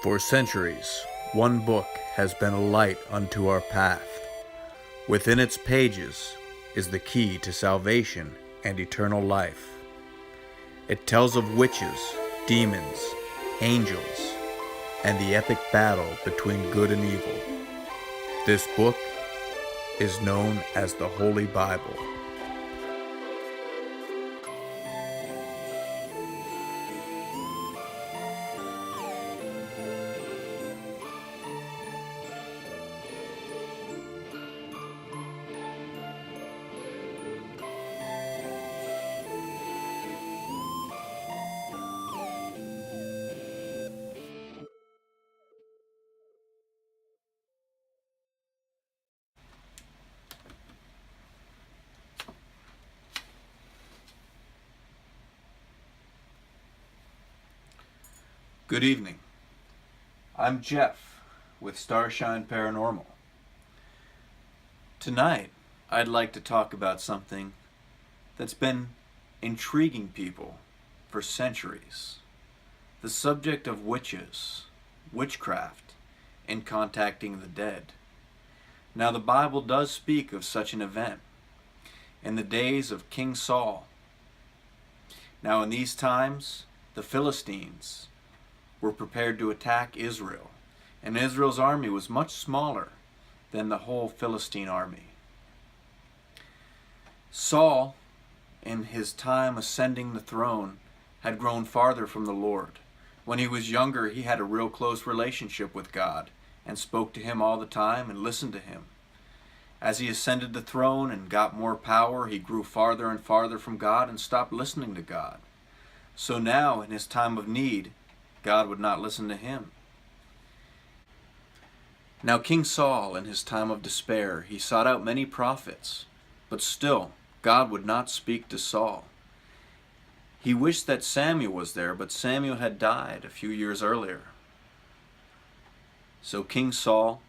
For centuries, one book has been a light unto our path. Within its pages is the key to salvation and eternal life. It tells of witches, demons, angels, and the epic battle between good and evil. This book is known as the Holy Bible. Good evening. I'm Jeff with Starshine Paranormal. Tonight, I'd like to talk about something that's been intriguing people for centuries. The subject of witches, witchcraft, and contacting the dead. Now, the Bible does speak of such an event in the days of King Saul. Now, in these times, the Philistines were prepared to attack Israel, and Israel's army was much smaller than the whole Philistine army. Saul, in his time ascending the throne, had grown farther from the Lord. When he was younger, he had a real close relationship with God and spoke to him all the time and listened to him. As he ascended the throne and got more power, he grew farther and farther from God and stopped listening to God. So now, in his time of need, God would not listen to him. Now King Saul, in his time of despair, he sought out many prophets, but still God would not speak to Saul. He wished that Samuel was there, but Samuel had died a few years earlier. So King Saul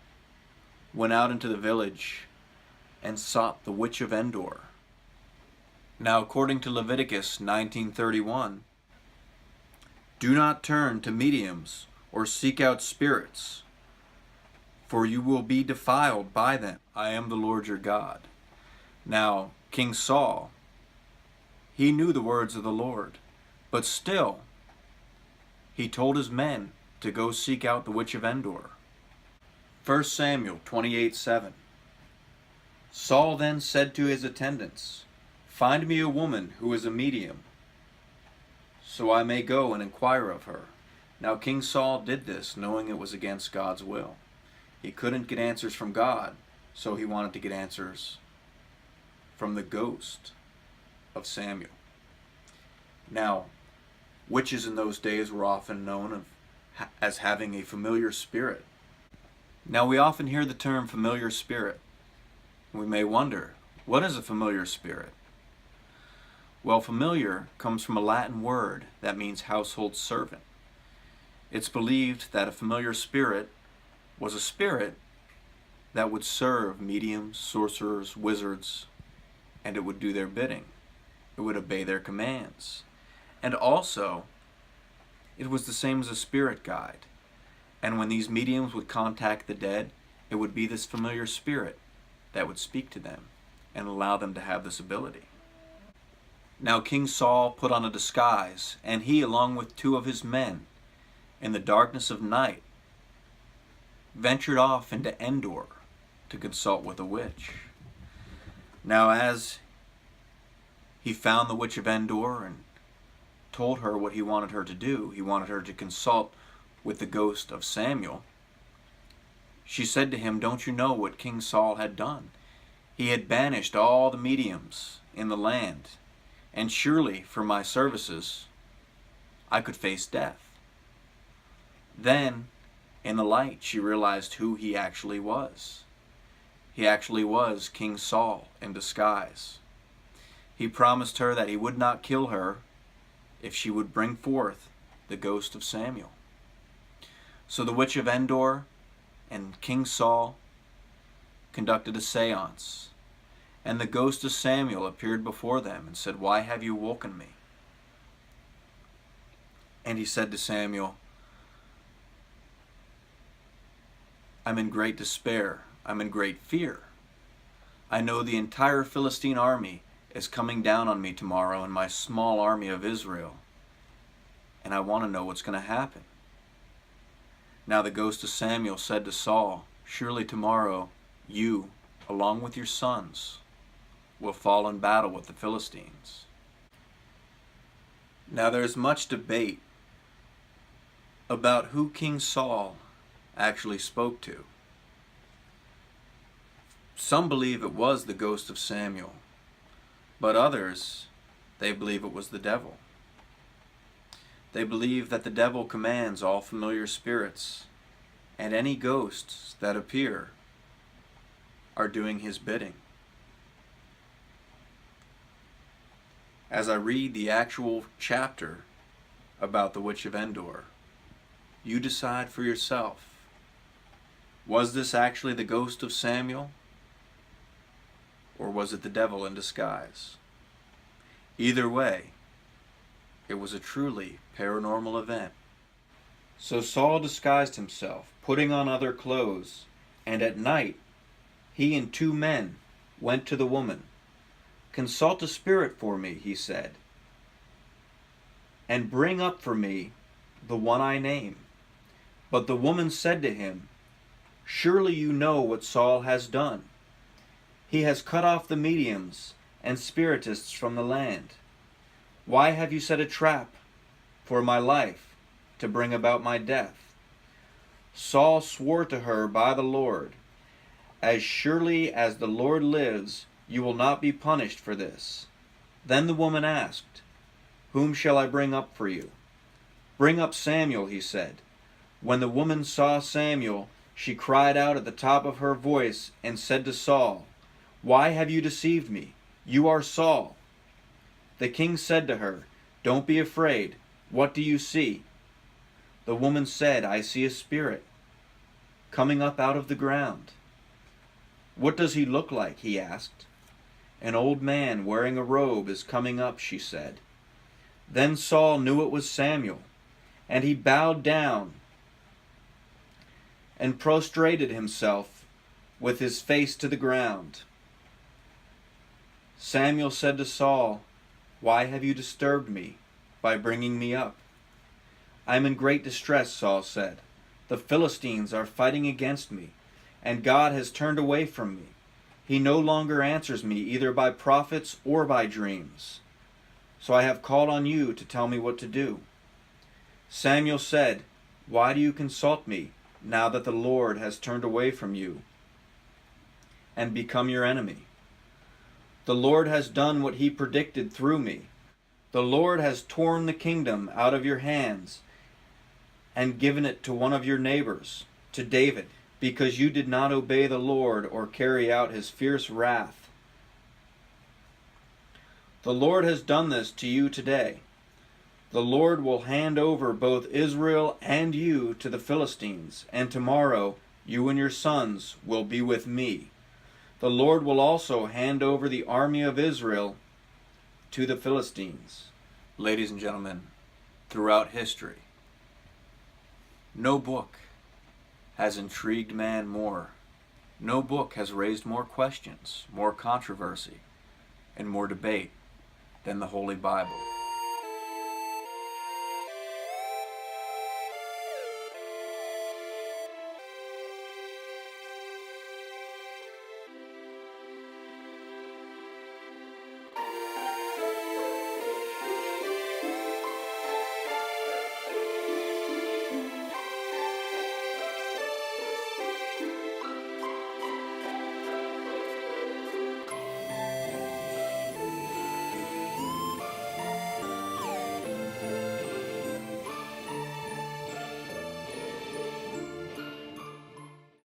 went out into the village and sought the Witch of Endor. Now, according to Leviticus 19:31, do not turn to mediums or seek out spirits, for you will be defiled by them. I am the Lord your God. Now, King Saul, he knew the words of the Lord, but still, he told his men to go seek out the Witch of Endor. 1 Samuel 28:7. Saul then said to his attendants, find me a woman who is a medium, so I may go and inquire of her. Now King Saul did this knowing it was against God's will. He couldn't get answers from God, so he wanted to get answers from the ghost of Samuel. Now, witches in those days were often known as having a familiar spirit. Now, we often hear the term familiar spirit. We may wonder, what is a familiar spirit? Well, familiar comes from a Latin word that means household servant. It's believed that a familiar spirit was a spirit that would serve mediums, sorcerers, wizards, and it would do their bidding. It would obey their commands. And also, it was the same as a spirit guide. And when these mediums would contact the dead, it would be this familiar spirit that would speak to them and allow them to have this ability. Now King Saul put on a disguise, and he, along with two of his men, in the darkness of night, ventured off into Endor to consult with a witch. Now as he found the Witch of Endor and told her what he wanted her to do, he wanted her to consult with the ghost of Samuel, she said to him, don't you know what King Saul had done? He had banished all the mediums in the land, and surely for my services I could face death. Then, in the light, she realized who he actually was. He actually was King Saul in disguise. He promised her that he would not kill her if she would bring forth the ghost of Samuel. So the Witch of Endor and King Saul conducted a seance, and the ghost of Samuel appeared before them and said, why have you woken me? And he said to Samuel, I'm in great despair. I'm in great fear. I know the entire Philistine army is coming down on me tomorrow in my small army of Israel, and I want to know what's going to happen. Now the ghost of Samuel said to Saul, surely tomorrow you, along with your sons, will fall in battle with the Philistines. Now there is much debate about who King Saul actually spoke to. Some believe it was the ghost of Samuel, but others, they believe it was the devil. They believe that the devil commands all familiar spirits, and any ghosts that appear are doing his bidding. As I read the actual chapter about the Witch of Endor, you decide for yourself. Was this actually the ghost of Samuel? Or was it the devil in disguise? Either way, it was a truly paranormal event. So Saul disguised himself, putting on other clothes, and at night he and 2 men went to the woman. Consult a spirit for me, he said, and bring up for me the one I name. But the woman said to him, surely you know what Saul has done. He has cut off the mediums and spiritists from the land. Why have you set a trap for my life to bring about my death? Saul swore to her by the Lord, as surely as the Lord lives, you will not be punished for this. Then the woman asked, whom shall I bring up for you? Bring up Samuel, he said. When the woman saw Samuel, she cried out at the top of her voice and said to Saul, why have you deceived me? You are Saul. The king said to her, don't be afraid. What do you see? The woman said, I see a spirit coming up out of the ground. What does he look like? He asked. An old man wearing a robe is coming up, she said. Then Saul knew it was Samuel, and he bowed down and prostrated himself with his face to the ground. Samuel said to Saul, why have you disturbed me by bringing me up? I am in great distress, Saul said. The Philistines are fighting against me, and God has turned away from me. He no longer answers me either by prophets or by dreams. So I have called on you to tell me what to do. Samuel said, why do you consult me now that the Lord has turned away from you and become your enemy? The Lord has done what he predicted through me. The Lord has torn the kingdom out of your hands and given it to one of your neighbors, to David, because you did not obey the Lord or carry out his fierce wrath. The Lord has done this to you today. The Lord will hand over both Israel and you to the Philistines, and tomorrow you and your sons will be with me. The Lord will also hand over the army of Israel to the Philistines. Ladies and gentlemen, throughout history, no book has intrigued man more. No book has raised more questions, more controversy, and more debate than the Holy Bible.